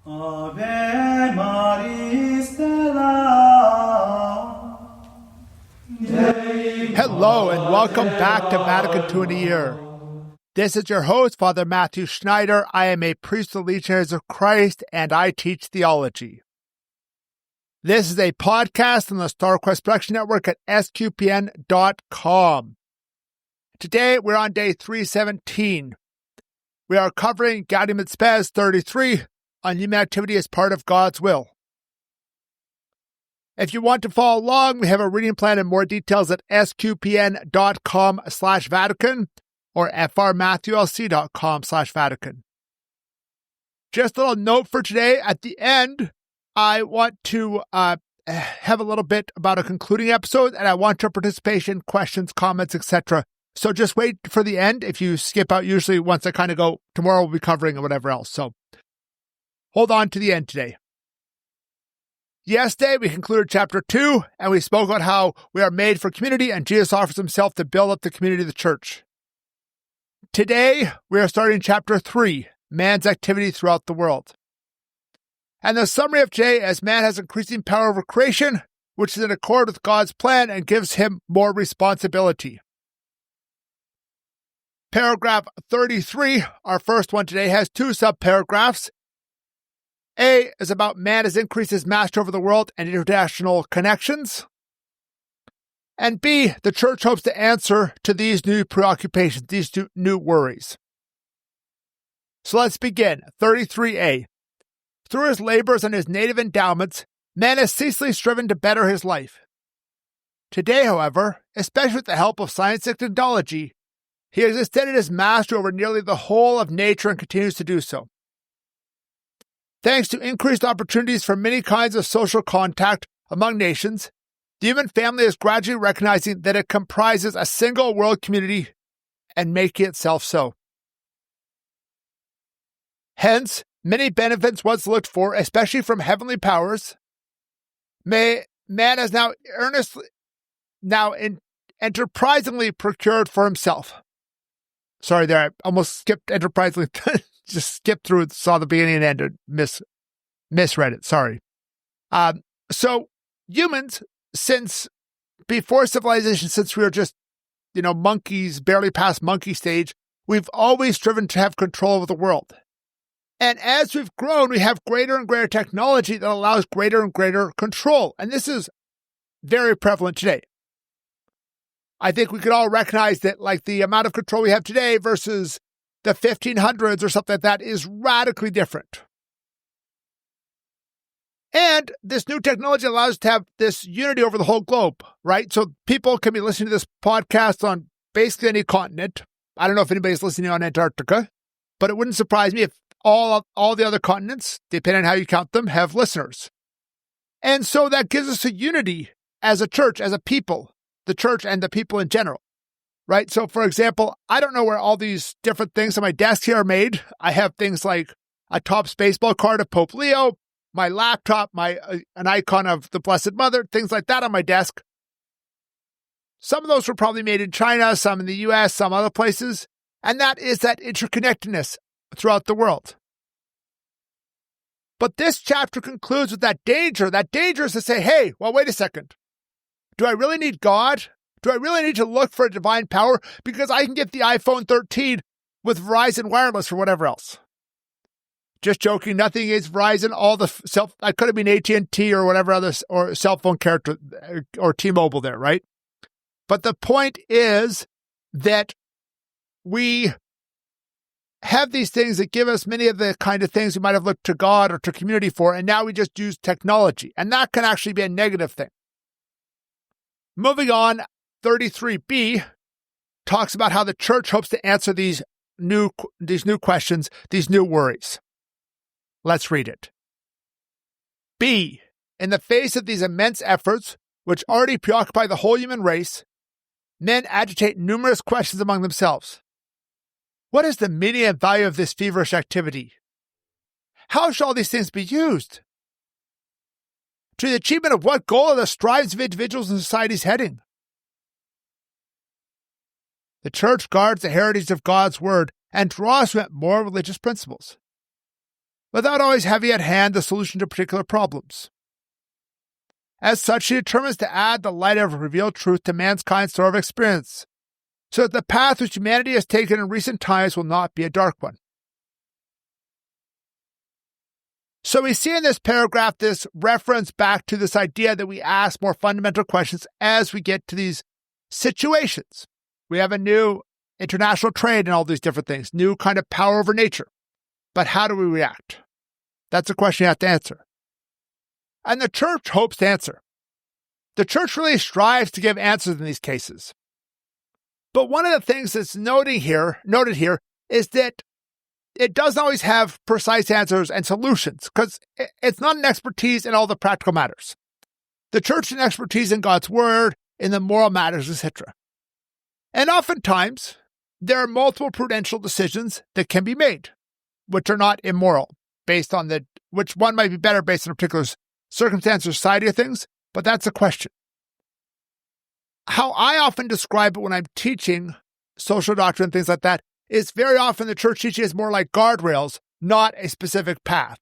Ave Maris Stella. Hello and welcome back to Vatican II in a Year. This is your host, Father Matthew Schneider. I am a priest of the Legionaries of Christ and I teach theology. This is a podcast on the Star Quest Production Network at sqpn.com. Today we're on day 317. We are covering Gaudium et Spes 33 on human activity as part of God's will. If you want to follow along, we have a reading plan and more details at sqpn.com/Vatican or frmatthewlc.com/Vatican. Just a little note for today. At the end, I want to have a little bit about a concluding episode, and I want your participation, questions, comments, etc. So just wait for the end. If you skip out, usually once I kind of go, tomorrow we'll be covering or whatever else. So hold on to the end today. Yesterday, we concluded chapter 2, and we spoke about how we are made for community, and Jesus offers himself to build up the community of the church. Today, we are starting chapter 3, man's activity throughout the world. And the summary of today is man has increasing power over creation, which is in accord with God's plan and gives him more responsibility. Paragraph 33, our first one today, has two subparagraphs. A is about man has increased his mastery over the world and international connections. And B, the church hopes to answer to these new preoccupations, these new worries. So let's begin. 33a. Through his labors and his native endowments, man has ceaselessly striven to better his life. Today, however, especially with the help of science and technology, he has extended his mastery over nearly the whole of nature and continues to do so. Thanks to increased opportunities for many kinds of social contact among nations, the human family is gradually recognizing that it comprises a single world community and making itself so. Hence, many benefits once looked for, especially from heavenly powers, man has enterprisingly procured for himself. Sorry there, I almost skipped enterprisingly. Just skipped through it, saw the beginning and end, and misread it. Sorry. So humans, since before civilization, since we were just, monkeys, barely past monkey stage, we've always striven to have control over the world. And as we've grown, we have greater and greater technology that allows greater and greater control. And this is very prevalent today. I think we could all recognize that, like, the amount of control we have today versus the 1500s or something like that is radically different. And this new technology allows us to have this unity over the whole globe, right? So people can be listening to this podcast on basically any continent. I don't know if anybody's listening on Antarctica, but it wouldn't surprise me if all the other continents, depending on how you count them, have listeners. And so that gives us a unity as a church, as a people, the church and the people in general. Right? So, for example, I don't know where all these different things on my desk here are made. I have things like a Topps baseball card of Pope Leo, my laptop, an icon of the Blessed Mother, things like that on my desk. Some of those were probably made in China, some in the US, some other places. And that is that interconnectedness throughout the world. But this chapter concludes with that danger. That danger is to say, hey, well, wait a second. Do I really need God? Do I really need to look for a divine power? Because I can get the iPhone 13 with Verizon Wireless or whatever else. Just joking. Nothing against Verizon. I could have been AT&T or whatever other or cell phone character or T-Mobile there, right? But the point is that we have these things that give us many of the kind of things we might have looked to God or to community for, and now we just use technology. And that can actually be a negative thing. Moving on, 33b talks about how the church hopes to answer these new questions, these new worries. Let's read it. B. In the face of these immense efforts, which already preoccupy the whole human race, men agitate numerous questions among themselves. What is the meaning and value of this feverish activity? How shall these things be used? To the achievement of what goal are the strives of individuals and societies heading? The Church guards the heritage of God's Word and draws from it moral religious principles. without always having at hand the solution to particular problems. As such, she determines to add the light of revealed truth to mankind's store of experience, so that the path which humanity has taken in recent times will not be a dark one. So we see in this paragraph this reference back to this idea that we ask more fundamental questions as we get to these situations. We have a new international trade and all these different things, new kind of power over nature. But how do we react? That's a question you have to answer. And the church hopes to answer. The church really strives to give answers in these cases. But one of the things that's noted here is that it doesn't always have precise answers and solutions, because it's not an expertise in all the practical matters. The church is an expertise in God's word, in the moral matters, etc. And oftentimes, there are multiple prudential decisions that can be made, which are not immoral, based on which one might be better based on a particular circumstance or society of things, but that's a question. How I often describe it when I'm teaching social doctrine and things like that is very often the church teaching is more like guardrails, not a specific path.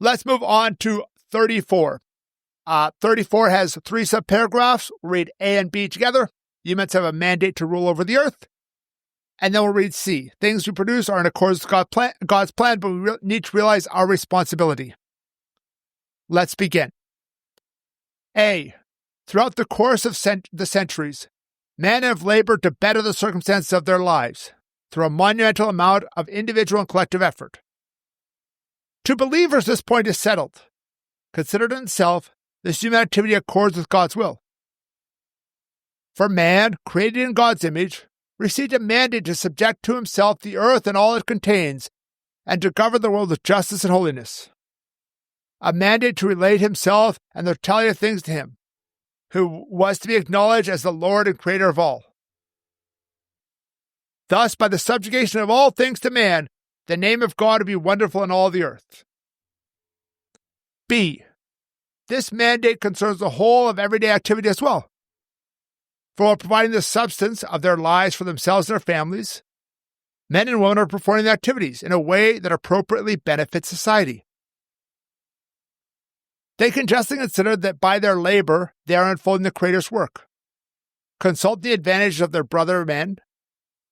Let's move on to 34. 34 has 3 subparagraphs. We'll read A and B together. Humans have a mandate to rule over the earth. And then we'll read C. Things we produce are in accordance with God's plan, but we need to realize our responsibility. Let's begin. A. Throughout the course of the centuries, men have labored to better the circumstances of their lives through a monumental amount of individual and collective effort. To believers, this point is settled. Considered in itself, this human activity accords with God's will. For man, created in God's image, received a mandate to subject to himself the earth and all it contains, and to govern the world with justice and holiness. A mandate to relate himself and the totality of things to him, who was to be acknowledged as the Lord and Creator of all. Thus, by the subjugation of all things to man, the name of God will be wonderful in all the earth. B. This mandate concerns the whole of everyday activity as well. For while providing the substance of their lives for themselves and their families, men and women are performing the activities in a way that appropriately benefits society. They can justly consider that by their labor, they are unfolding the Creator's work, consult the advantages of their brother men,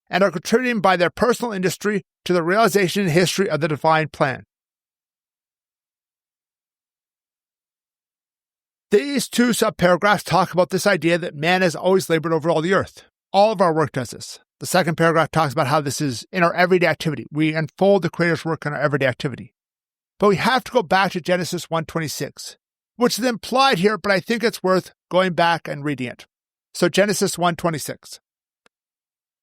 and are contributing by their personal industry to the realization and history of the divine plan. These 2 subparagraphs talk about this idea that man has always labored over all the earth. All of our work does this. The second paragraph talks about how this is in our everyday activity. We unfold the Creator's work in our everyday activity. But we have to go back to Genesis 1:26, which is implied here, but I think it's worth going back and reading it. So Genesis 1:26.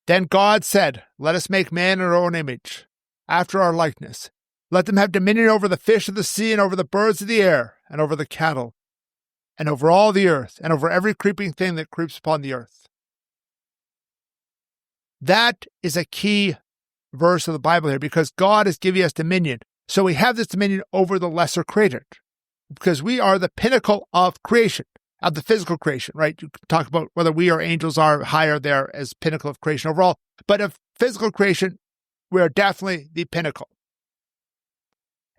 Then God said, "Let us make man in our own image, after our likeness. Let them have dominion over the fish of the sea and over the birds of the air and over the cattle and over all the earth and over every creeping thing that creeps upon the earth." That is a key verse of the Bible here because God is giving us dominion. So we have this dominion over the lesser created because we are the pinnacle of creation, of the physical creation, right? You can talk about whether we or angels are higher there as pinnacle of creation overall. But of physical creation, we are definitely the pinnacle.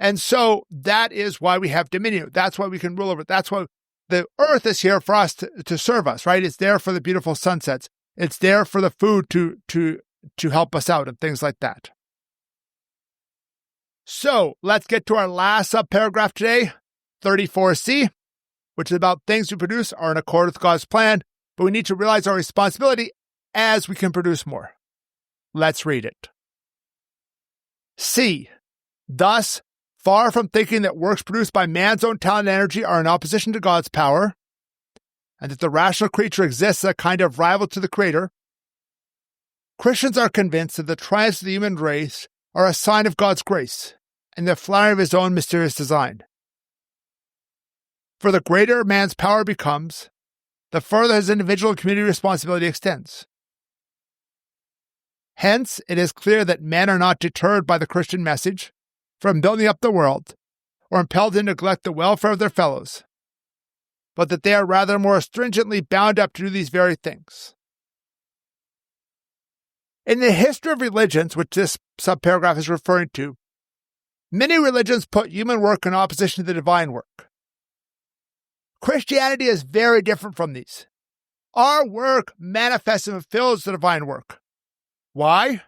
And so that is why we have dominion. That's why we can rule over it. That's why the earth is here for us to serve us, right? It's there for the beautiful sunsets. It's there for the food to help us out and things like that. So let's get to our last subparagraph today, 34C, which is about things we produce are in accord with God's plan, but we need to realize our responsibility as we can produce more. Let's read it. C. Thus, far from thinking that works produced by man's own talent and energy are in opposition to God's power, and that the rational creature exists as a kind of rival to the Creator, Christians are convinced that the triumphs of the human race are a sign of God's grace and the flower of his own mysterious design. For the greater man's power becomes, the further his individual and community responsibility extends. Hence, it is clear that men are not deterred by the Christian message from building up the world or impelled to neglect the welfare of their fellows, but that they are rather more stringently bound up to do these very things. In the history of religions, which this subparagraph is referring to, Many religions put human work in opposition to the divine work. Christianity is very different from these. Our work manifests and fulfills the divine work. Why?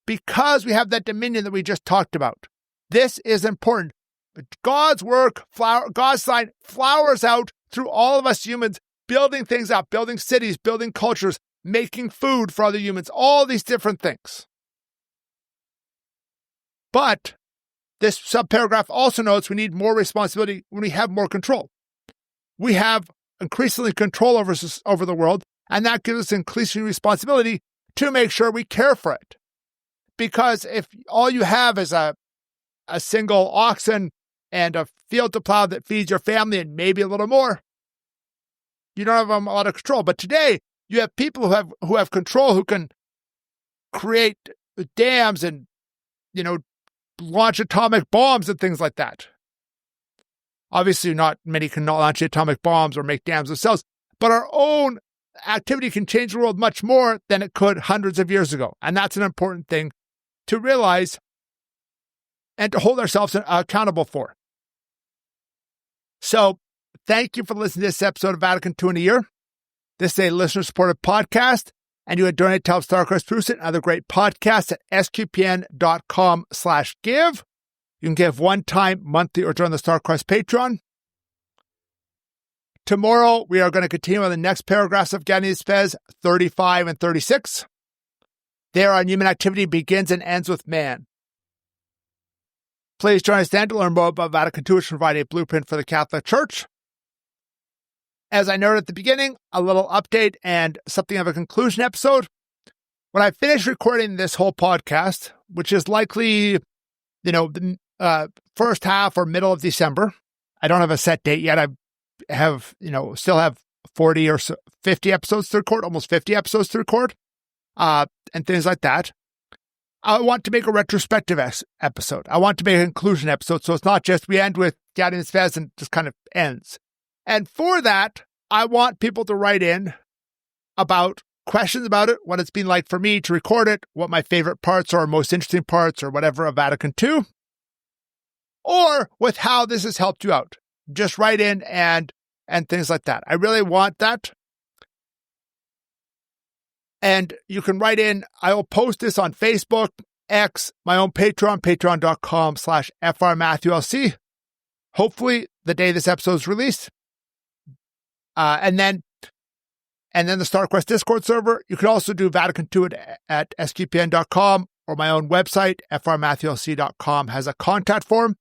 Because we have that dominion that we just talked about. This is important. But God's work, God's sign flowers out through all of us humans, building things up, building cities, building cultures, making food for other humans, all these different things. But this subparagraph also notes we need more responsibility when we have more control. We have increasingly control over the world, and that gives us increasing responsibility to make sure we care for it. Because if all you have is a single oxen and a field to plow that feeds your family and maybe a little more, you don't have a lot of control. But today, you have people who have control, who can create dams and, launch atomic bombs and things like that. Obviously, not many can launch atomic bombs or make dams themselves, but our own activity can change the world much more than it could hundreds of years ago. And that's an important thing to realize and to hold ourselves accountable for. So, thank you for listening to this episode of Vatican II in a Year. This is a listener-supported podcast, and you can donate to help StarCrest produce it and other great podcasts at sqpn.com/give. You can give one time, monthly, or join the StarCrest Patreon. Tomorrow, we are going to continue on the next paragraphs of Gaudium et Spes, 35 and 36. There on human activity begins and ends with man. Please join us then to learn more about Vatican II, which provide a blueprint for the Catholic Church. As I noted at the beginning, a little update and something of a conclusion episode. When I finish recording this whole podcast, which is likely, the first half or middle of December, I don't have a set date yet. I have, still have 40 or 50 episodes to record, almost 50 episodes to record, and things like that. I want to make a retrospective episode. I want to make a conclusion episode, so it's not just we end with Gaudium et Spes and just kind of ends. And for that, I want people to write in about questions about it, what it's been like for me to record it, what my favorite parts or most interesting parts or whatever of Vatican II, or with how this has helped you out. Just write in and things like that. I really want that. And you can write in. I will post this on Facebook, X, my own Patreon, patreon.com/frmatthewlc. Hopefully the day this episode is released. And then the StarQuest Discord server. You can also do Vatican II at sqpn.com, or my own website, frmatthewlc.com, has a contact form.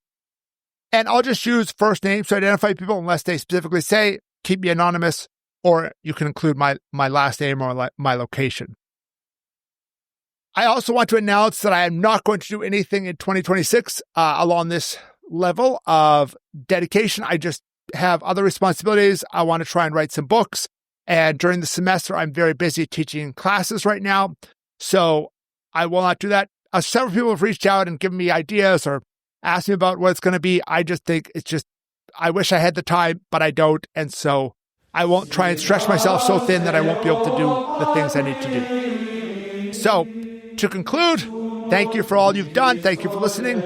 And I'll just use first names to identify people unless they specifically say, keep me anonymous, or you can include my last name or my location. I also want to announce that I am not going to do anything in 2026 along this level of dedication. I just have other responsibilities. I want to try and write some books. And during the semester, I'm very busy teaching classes right now. So I will not do that. Several people have reached out and given me ideas or asked me about what it's going to be. I just think I wish I had the time, but I don't. And so I won't try and stretch myself so thin that I won't be able to do the things I need to do. So, to conclude, thank you for all you've done. Thank you for listening.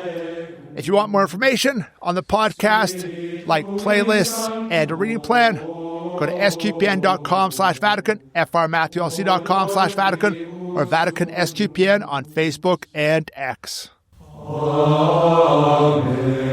If you want more information on the podcast, like playlists and a reading plan, go to sqpn.com/Vatican, frmatthewlc.com/Vatican, or Vatican SQPN on Facebook and X. Amen.